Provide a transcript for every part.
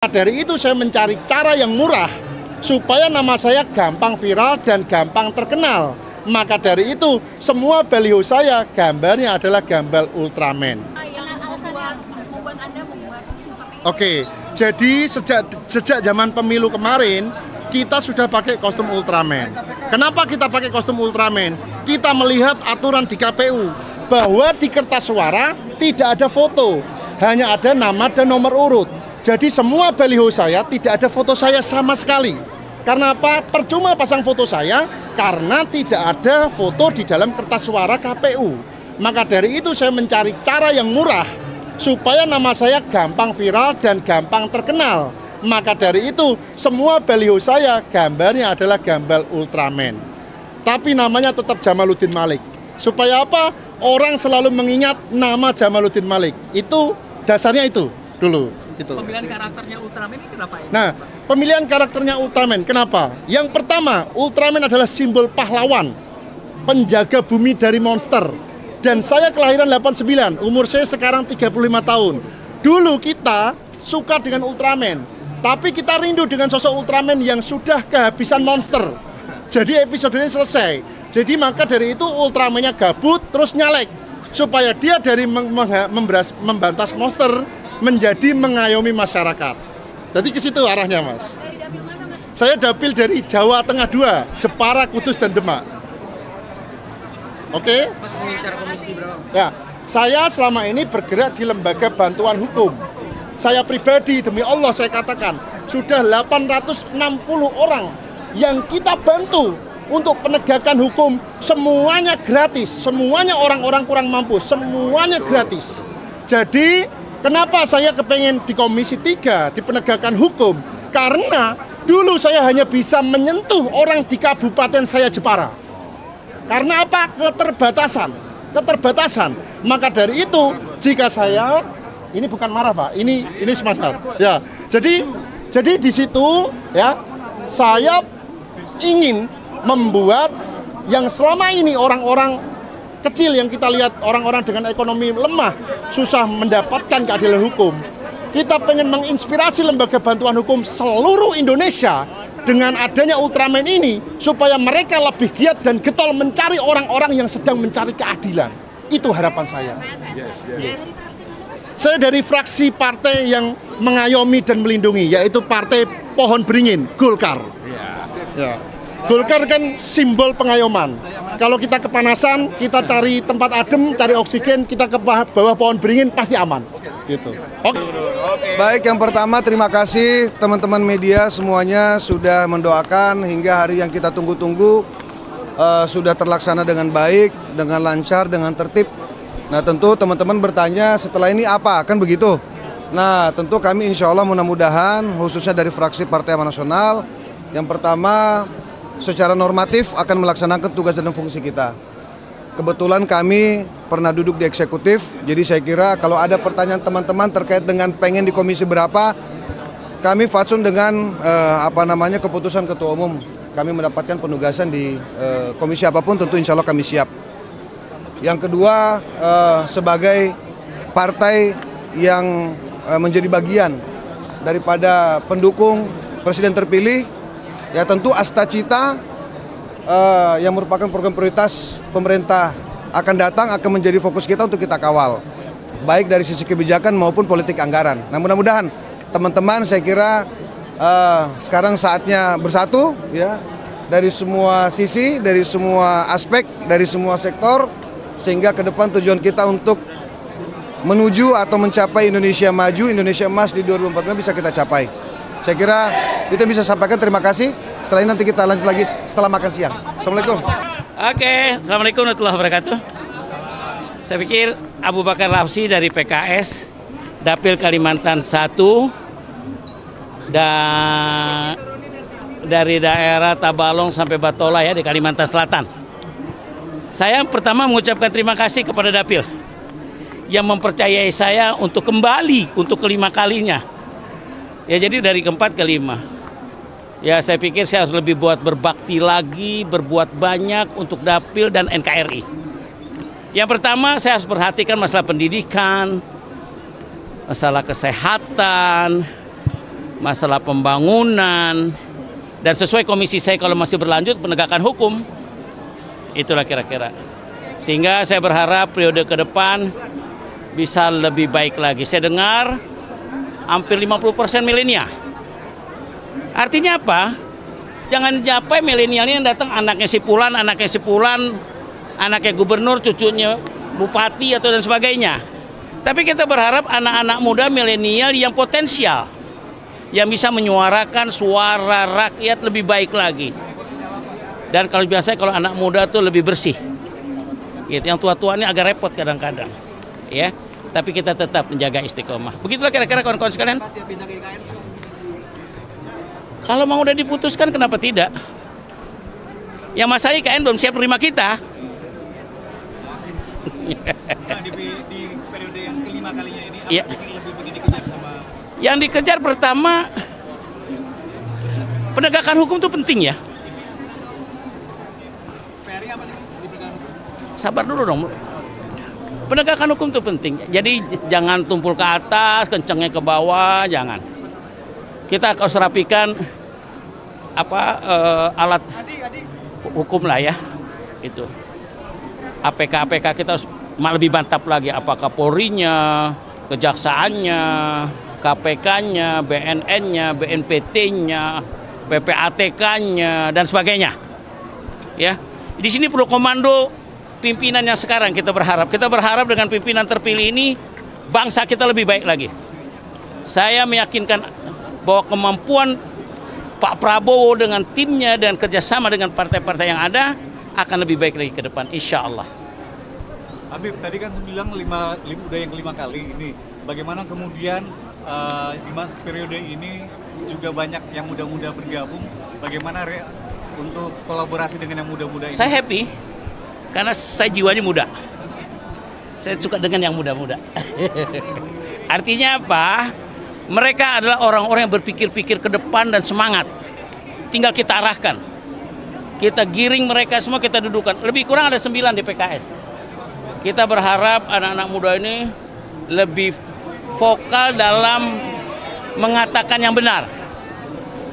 Dari itu saya mencari cara yang murah supaya nama saya gampang viral dan gampang terkenal. Maka dari itu semua baliho saya gambarnya adalah gambar Ultraman. Oke, jadi sejak zaman pemilu kemarin kita sudah pakai kostum Ultraman. Kenapa kita pakai kostum Ultraman? Kita melihat aturan di KPU bahwa di kertas suara tidak ada foto, hanya ada nama dan nomor urut. Jadi semua baliho saya tidak ada foto saya sama sekali. Karena apa? Percuma pasang foto saya karena tidak ada foto di dalam kertas suara KPU. Maka dari itu saya mencari cara yang murah supaya nama saya gampang viral dan gampang terkenal. Maka dari itu semua baliho saya gambarnya adalah gambar Ultraman. Tapi namanya tetap Jamaluddin Malik. Supaya apa? Orang selalu mengingat nama Jamaluddin Malik. Itu dasarnya itu dulu. Gitu. Pemilihan karakternya Ultraman ini kenapa ya? Nah, pemilihan karakternya Ultraman, kenapa? Yang pertama, Ultraman adalah simbol pahlawan, penjaga bumi dari monster. Dan saya kelahiran 89, umur saya sekarang 35 tahun. Dulu kita suka dengan Ultraman, tapi kita rindu dengan sosok Ultraman yang sudah kehabisan monster. Jadi episodenya selesai. Jadi maka dari itu Ultramannya gabut, terus nyalek. Supaya dia dari membantas monster menjadi mengayomi masyarakat. Jadi ke situ arahnya, Mas. Dari dapil mana, Mas? Saya dapil dari Jawa Tengah 2, Jepara, Kudus, dan Demak. Oke? Mas mengincar komisi berapa? Ya, saya selama ini bergerak di lembaga bantuan hukum. Saya pribadi, demi Allah saya katakan, sudah 860 orang yang kita bantu untuk penegakan hukum, semuanya gratis, semuanya orang-orang kurang mampu, semuanya gratis. Jadi kenapa saya kepengen di Komisi 3 di penegakan hukum? Karena dulu saya hanya bisa menyentuh orang di kabupaten saya Jepara. Karena apa? Keterbatasan. Maka dari itu, jika saya ini bukan marah, Pak. Ini semangat. Ya. Jadi di situ ya saya ingin membuat yang selama ini orang-orang kecil yang kita lihat, orang-orang dengan ekonomi lemah susah mendapatkan keadilan hukum. Kita pengen menginspirasi lembaga bantuan hukum seluruh Indonesia dengan adanya Ultraman ini supaya mereka lebih giat dan getol mencari orang-orang yang sedang mencari keadilan. Itu harapan saya. Saya dari fraksi partai yang mengayomi dan melindungi, yaitu Partai Pohon Beringin, Golkar. Ya. Golkar kan simbol pengayoman. Kalau kita kepanasan, kita cari tempat adem, cari oksigen, kita ke bawah pohon beringin pasti aman. Gitu. Oke. Baik, yang pertama terima kasih teman-teman media semuanya sudah mendoakan hingga hari yang kita tunggu-tunggu sudah terlaksana dengan baik, dengan lancar, dengan tertib. Nah tentu teman-teman bertanya setelah ini apa, kan begitu? Nah tentu kami insya Allah mudah-mudahan khususnya dari fraksi Partai Amanat Nasional, yang pertama secara normatif akan melaksanakan tugas dan fungsi kita. Kebetulan kami pernah duduk di eksekutif, jadi saya kira kalau ada pertanyaan teman-teman terkait dengan pengen di komisi berapa, kami fatsun dengan keputusan Ketua Umum. Kami mendapatkan penugasan di komisi apapun, tentu insya Allah kami siap. Yang kedua, sebagai partai yang menjadi bagian daripada pendukung Presiden terpilih, ya tentu Astacita yang merupakan program prioritas pemerintah akan datang akan menjadi fokus kita untuk kita kawal, baik dari sisi kebijakan maupun politik anggaran. Nah mudah-mudahan teman-teman saya kira sekarang saatnya bersatu ya dari semua sisi, dari semua aspek, dari semua sektor, sehingga ke depan tujuan kita untuk menuju atau mencapai Indonesia maju, Indonesia emas di 2045 bisa kita capai. Saya kira itu bisa sampaikan, terima kasih. Setelah ini nanti kita lanjut lagi setelah makan siang. Assalamualaikum. Oke, Assalamualaikum warahmatullahi wabarakatuh. Saya pikir Abu Bakar Lapsi dari PKS, Dapil Kalimantan 1, dan dari daerah Tabalong sampai Batola ya di Kalimantan Selatan. Saya pertama mengucapkan terima kasih kepada Dapil yang mempercayai saya untuk kembali untuk kelima kalinya. Ya jadi dari keempat ke lima. Ya saya pikir saya harus lebih berbakti lagi, berbuat banyak untuk Dapil dan NKRI. Yang pertama saya harus perhatikan masalah pendidikan, masalah kesehatan, masalah pembangunan, dan sesuai komisi saya kalau masih berlanjut penegakan hukum. Itulah kira-kira. Sehingga saya berharap periode ke depan bisa lebih baik lagi. Saya dengar hampir 50% milenial. Artinya apa? Jangan sampai milenialnya yang datang anaknya si Pulan, anaknya gubernur, cucunya bupati atau dan sebagainya. Tapi kita berharap anak-anak muda milenial yang potensial, yang bisa menyuarakan suara rakyat lebih baik lagi. Dan kalau biasanya kalau anak muda tuh lebih bersih. Gitu. Yang tua-tua ini agak repot kadang-kadang. Ya. Tapi kita tetap menjaga istiqomah. Begitulah kira-kira kawan-kawan sekalian. Kalau mau udah diputuskan kenapa tidak? Yang masalah IKN belum siap menerima kita. Di periode yang kelima kalinya ini, apa ya. yang lebih begini dikejar sama? Yang dikejar pertama, penegakan hukum itu penting ya. PR-nya apa sih di penegakan hukum? Sabar dulu dong. Penegakan hukum itu penting. Jadi jangan tumpul ke atas, kencengnya ke bawah, jangan. Kita harus rapikan alat hukum lah ya. Itu. APK kita harus lebih mantap lagi, apakah Polri-nya, kejaksaannya, KPK-nya, BNN-nya, BNPT-nya, PPATK-nya dan sebagainya. Ya. Di sini perlu komando pimpinan yang sekarang kita berharap. Kita berharap dengan pimpinan terpilih ini bangsa kita lebih baik lagi. Saya meyakinkan bahwa kemampuan Pak Prabowo dengan timnya dan kerjasama dengan partai-partai yang ada akan lebih baik lagi ke depan, insya Allah. Habib, tadi kan bilang udah yang kelima kali ini. Bagaimana kemudian di masa periode ini juga banyak yang muda-muda bergabung. Bagaimana untuk kolaborasi dengan yang muda-muda ini? Saya happy karena saya jiwanya muda. Saya suka dengan yang muda-muda. Artinya apa? Mereka adalah orang-orang yang berpikir-pikir ke depan dan semangat. Tinggal kita arahkan. Kita giring mereka semua, kita dudukan. Lebih kurang ada 9 di PKS. Kita berharap anak-anak muda ini lebih vokal dalam mengatakan yang benar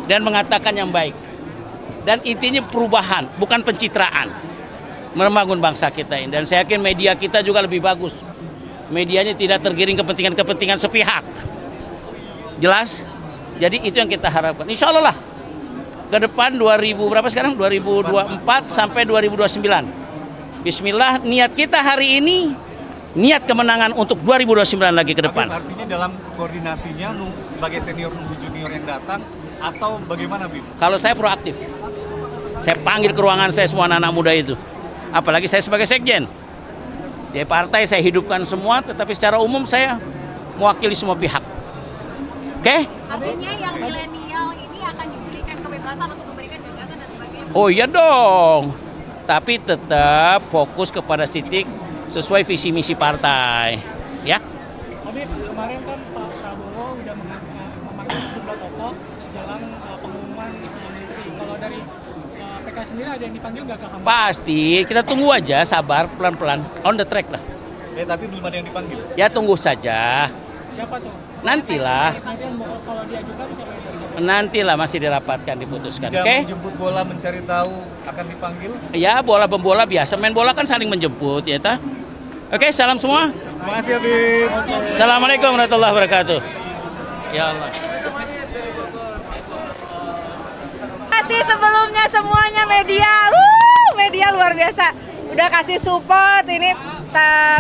dan mengatakan yang baik. Dan intinya perubahan, bukan pencitraan. Membangun bangsa kita ini. Dan saya yakin media kita juga lebih bagus. Medianya tidak tergiring kepentingan-kepentingan sepihak. Jelas? Jadi itu yang kita harapkan. Insya Allah lah. Ke depan 2024 sampai 2029. Bismillah, niat kita hari ini, niat kemenangan untuk 2029 lagi ke depan. Artinya dalam koordinasinya sebagai senior nunggu junior yang datang atau bagaimana, Bim? Kalau saya proaktif. Saya panggil ke ruangan saya semua anak-anak muda itu. Apalagi saya sebagai sekjen. Di partai saya hidupkan semua, tetapi secara umum saya mewakili semua pihak. Oke? Artinya yang milenial ini akan diberikan kebebasan untuk memberikan gagasan dan sebagainya. Oh iya dong. Tapi tetap fokus kepada titik sesuai visi misi partai. Ya. Habib, kemarin kan Pak Prabowo udah memanggil sejumlah tokoh jelang pengumuman menteri. Kalau dari PKS sendiri ada yang dipanggil nggak ke kamu? Pasti, kita tunggu aja, sabar, pelan-pelan, on the track lah. Tapi belum ada yang dipanggil. Ya tunggu saja. Siapa tuh? Nantilah. Nanti kalau diajukan siapa yang diajukan? Nantilah masih dirapatkan, diputuskan. Oke? Menjemput bola mencari tahu akan dipanggil. Ya, bola biasa. Main bola kan saling menjemput, ya ta? Oke, salam semua. Terima kasih, Habib. Assalamualaikum warahmatullahi wabarakatuh. Ya Allah. Terima kasih sebelumnya semuanya media. Media luar biasa. Udah kasih support ini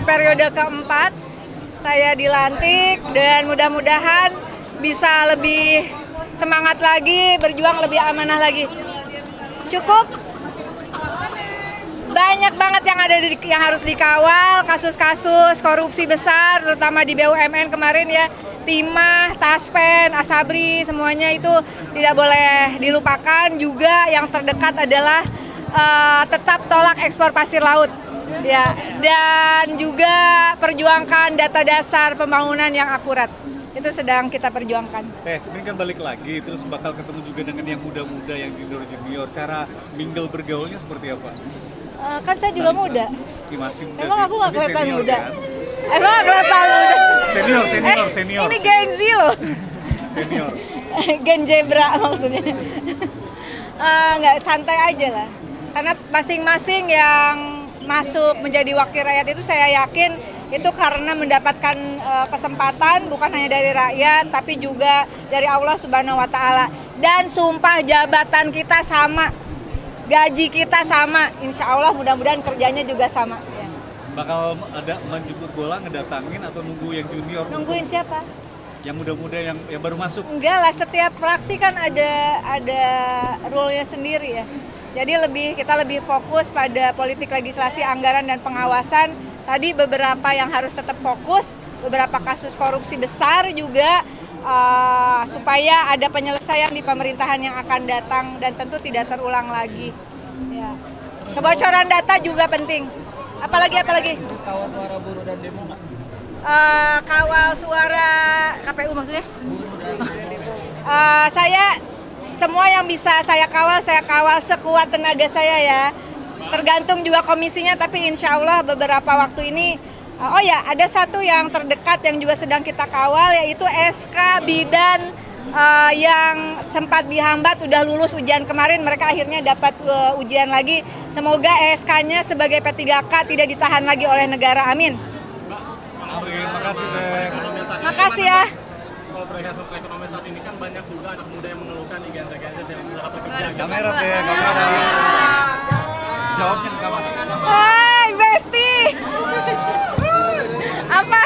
periode keempat. Saya dilantik dan mudah-mudahan bisa lebih semangat lagi, berjuang lebih amanah lagi. Cukup banyak banget yang ada yang harus dikawal, kasus-kasus korupsi besar terutama di BUMN kemarin ya, Timah, Taspen, Asabri, semuanya itu tidak boleh dilupakan. Juga yang terdekat adalah tetap tolak ekspor pasir laut. Ya, dan juga perjuangkan data dasar pembangunan yang akurat. Itu sedang kita perjuangkan. Ini kan balik lagi, terus bakal ketemu juga dengan yang muda-muda, yang junior-junior. Cara mingle bergaulnya seperti apa? Kan saya juga muda. Masih muda. Emang aku nggak kelihatan muda? Kan? Emang nggak kelihatan muda? Senior. Ini Gen Z loh. Senior. Gen zebra maksudnya. Nggak, santai aja lah. Karena masing-masing yang masuk menjadi wakil rakyat itu saya yakin itu karena mendapatkan kesempatan bukan hanya dari rakyat tapi juga dari Allah Subhanahu wa taala. Dan sumpah jabatan kita sama, gaji kita sama, insya Allah mudah-mudahan kerjanya juga sama. Ya. Bakal ada menjemput bola, ngedatangin atau nunggu yang junior? Nungguin siapa? Yang muda-muda yang baru masuk? Enggak lah, setiap fraksi kan ada rule-nya sendiri ya. Jadi kita lebih fokus pada politik legislasi, anggaran dan pengawasan. Tadi beberapa yang harus tetap fokus, beberapa kasus korupsi besar juga supaya ada penyelesaian di pemerintahan yang akan datang dan tentu tidak terulang lagi. Ya. Kebocoran data juga penting. Apalagi? Terus kawal suara buruh dan demo, Pak? Kawal suara KPU maksudnya? Buruh dan demo. Semua yang bisa saya kawal sekuat tenaga saya ya. Tergantung juga komisinya, tapi insya Allah beberapa waktu ini, oh ya ada satu yang terdekat yang juga sedang kita kawal, yaitu SK Bidan yang sempat dihambat, udah lulus ujian kemarin, mereka akhirnya dapat ujian lagi. Semoga SK-nya sebagai P3K tidak ditahan lagi oleh negara, amin. Amin, makasih Bek. Makasih ya. Kalau perihal ekonomi saat ini kan banyak juga anak muda yang mengeluhkan di gadget yang sudah bekerja. Kamera Bek, kamera. Jawabnya di kamera. Hai Besti. Apa?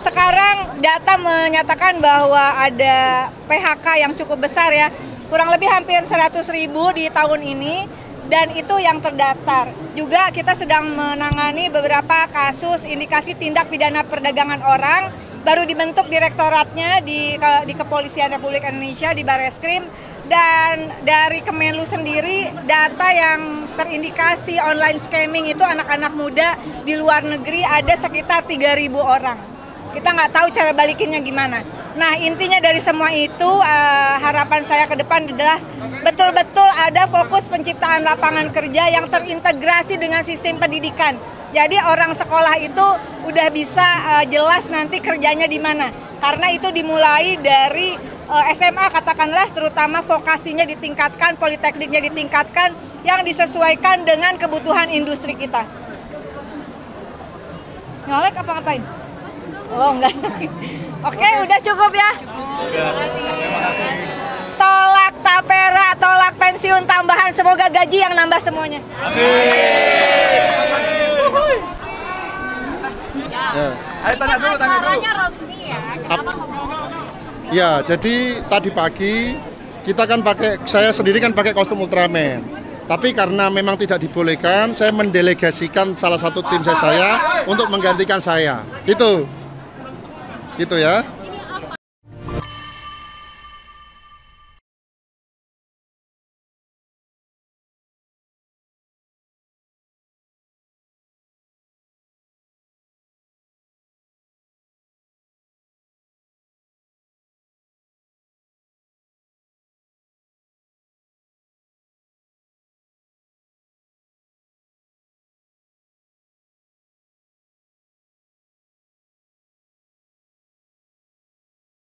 Sekarang data menyatakan bahwa ada PHK yang cukup besar ya. Kurang lebih hampir 100.000 di tahun ini. Dan itu yang terdaftar. Juga kita sedang menangani beberapa kasus indikasi tindak pidana perdagangan orang. Baru dibentuk direktoratnya di Kepolisian Republik Indonesia, di Barreskrim. Dan dari Kemenlu sendiri, data yang terindikasi online scamming itu anak-anak muda di luar negeri ada sekitar 3.000 orang. Kita nggak tahu cara balikinnya gimana. Nah, intinya dari semua itu harapan saya ke depan adalah betul-betul ada fokus penciptaan lapangan kerja yang terintegrasi dengan sistem pendidikan. Jadi orang sekolah itu udah bisa jelas nanti kerjanya di mana. Karena itu dimulai dari SMA katakanlah, terutama vokasinya ditingkatkan, politekniknya ditingkatkan yang disesuaikan dengan kebutuhan industri kita. Nyolek apa ngapain? Oh enggak. Oke, udah cukup ya. Terima kasih. Tolak tapera, tolak pensiun tambahan, semoga gaji yang nambah semuanya. Ya. Ayo tanya dulu. Resmi ya. Ya, jadi tadi pagi kita kan saya sendiri kan pakai kostum Ultraman. Tapi karena memang tidak dibolehkan, saya mendelegasikan salah satu tim saya untuk menggantikan saya. Itu ya.